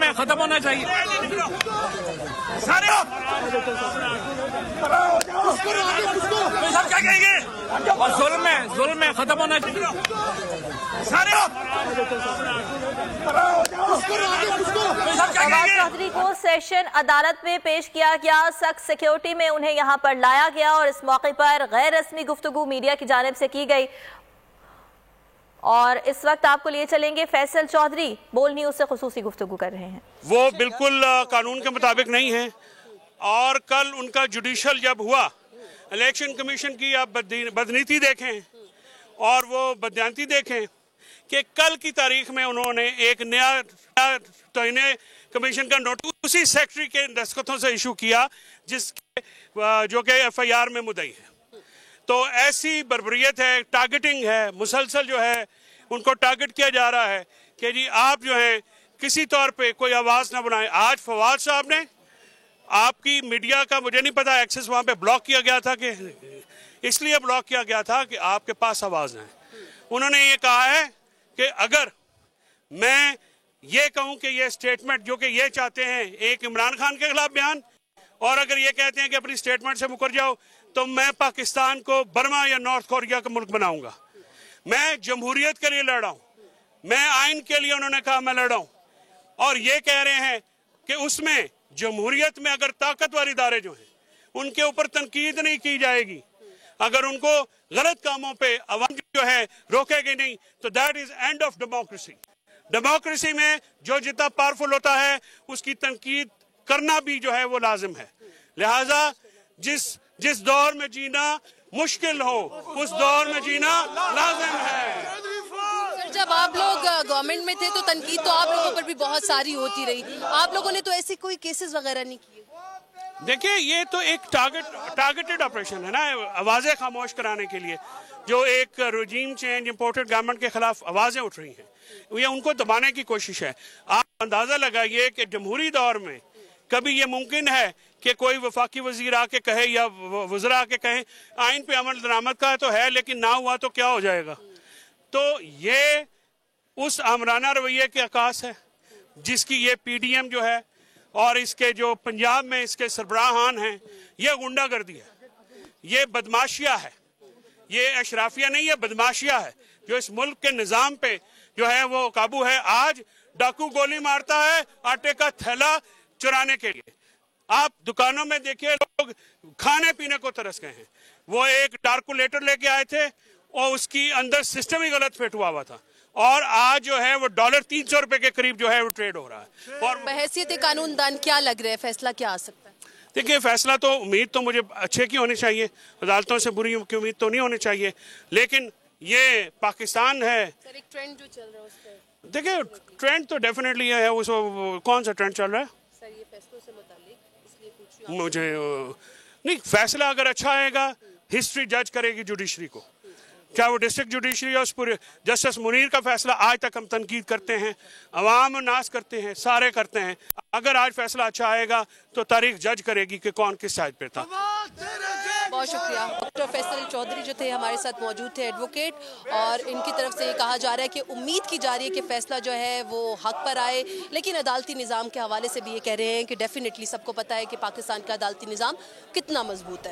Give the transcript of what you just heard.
है, खत्म होना चाहिए। सब क्या कहेंगे? और जुल्म है, खत्म होना चाहिए। फवाद चौधरी को सेशन अदालत में पेश किया गया। सख्त सिक्योरिटी में उन्हें यहां पर लाया गया और इस मौके पर गैर रस्मी गुफ्तगू मीडिया की जानिब से की गई। और इस वक्त आपको लिए चलेंगे फैसल चौधरी, बोल न्यूज से खुसूसी गुफ्तगू कर रहे हैं। वो बिल्कुल कानून के मुताबिक नहीं है। और कल उनका जुडिशल जब हुआ, इलेक्शन कमीशन की आप बदनीति देखें और वो बदयांती देखें कि कल की तारीख में उन्होंने एक नया तौहीन कमीशन का नोटिस उसी सेक्रेटरी के दस्तखतों से इशू किया जिसके जो कि FIR में मुद्दई है। तो ऐसी बर्बरियत है, टारगेटिंग है, मुसलसल जो है उनको टारगेट किया जा रहा है कि जी आप जो है किसी तौर पे कोई आवाज़ ना बनाएं। आज फवाद साहब ने आपकी मीडिया का मुझे नहीं पता एक्सेस वहाँ पे ब्लॉक किया गया था कि इसलिए ब्लॉक किया गया था कि आपके पास आवाज़ ना है। उन्होंने ये कहा है कि अगर मैं ये कहूँ कि ये स्टेटमेंट जो कि ये चाहते हैं एक इमरान खान के खिलाफ बयान, और अगर ये कहते हैं कि अपनी स्टेटमेंट से मुकर जाओ तो मैं पाकिस्तान को बर्मा या नॉर्थ कोरिया का मुल्क बनाऊंगा। मैं जमहूरियत के लिए लड़ रहा हूँ, मैं आइन के लिए उन्होंने कहा मैं लड़ रहा हूँ। और ये कह रहे हैं कि उसमें जमहूरियत में अगर ताकतवर इदारे जो हैं उनके ऊपर तनकीद नहीं की जाएगी, अगर उनको गलत कामों पे अवाम जो है रोकेगी नहीं तो that is end of democracy. Democracy में जो जितना पावरफुल होता है उसकी तनकीद करना भी जो है वो लाजिम है। लिहाजा जिस दौर में जीना मुश्किल हो उस दौर में जीना लाजिम है। सर, जब आप लोग गवर्नमेंट में थे तो तनकीद तो आप लोगों पर भी बहुत सारी होती रही, आप लोगों ने तो ऐसे कोई केसेस वगैरह नहीं किए? देखिए ये तो एक टारगेटेड ऑपरेशन है ना, आवाजें खामोश कराने के लिए। जो एक रजीम चेंज इंपोर्टेड गवर्नमेंट के खिलाफ आवाजें उठ रही हैं, ये उनको दबाने की कोशिश है। आप अंदाजा लगाइए कि जमहूरी दौर में कभी ये मुमकिन है कि कोई वफाकी वजीर आके कहे या वज़रा आके कहे आइन पे अमल दरामद का तो है लेकिन ना हुआ तो क्या हो जाएगा। तो ये उस आमराना रवैये के अकास है जिसकी ये PDM जो है और इसके जो पंजाब में इसके सरबराहान हैं, ये गुंडागर्दी है, ये बदमाशिया है, ये अशराफिया नहीं है, बदमाशिया है जो इस मुल्क के निज़ाम पे जो है वो काबू है। आज डाकू गोली मारता है आटे का थैला चुराने के लिए। आप दुकानों में देखिए लोग खाने पीने को तरस गए हैं। वो एक डार्कुलेटर लेके आए थे और उसकी अंदर सिस्टम ही गलत फिट हुआ था और आज जो है वो $300 के करीब जो है वो ट्रेड हो रहा है। और बहैसियत कानूनदान क्या लग रहा है, फैसला क्या आ सकता है? देखिए फैसला तो उम्मीद तो मुझे अच्छे की होनी चाहिए, अदालतों से बुरी की उम्मीद तो नहीं होनी चाहिए, लेकिन ये पाकिस्तान है। सर, एक ट्रेंड जो चल रहा है उस पर देखिए ट्रेंड तो डेफिनेटली है। उस कौन सा ट्रेंड चल रहा है? सर, ये फैसलों से मुताल्लिक इसलिए पूछ रही हूं। मुझे नहीं, फैसला अगर अच्छा आएगा हिस्ट्री जज करेगी जुडिशरी को, चाहे वो डिस्ट्रिक्ट जुडिशरी या उस पूरे। जस्टिस मुनीर का फैसला आज तक हम तनकीद करते हैं, अवाम नाश करते हैं, सारे करते हैं। अगर आज फैसला अच्छा आएगा तो तारीख जज करेगी कि कौन किस साइड पे था। बहुत शुक्रिया। डॉक्टर फैसल चौधरी जो थे हमारे साथ मौजूद थे, एडवोकेट, और इनकी तरफ से ये कहा जा रहा है कि उम्मीद की जा रही है कि फैसला जो है वो हक पर आए, लेकिन अदालती निज़ाम के हवाले से भी ये कह रहे हैं कि डेफिनेटली सबको पता है कि पाकिस्तान का अदालती निज़ाम कितना मजबूत है।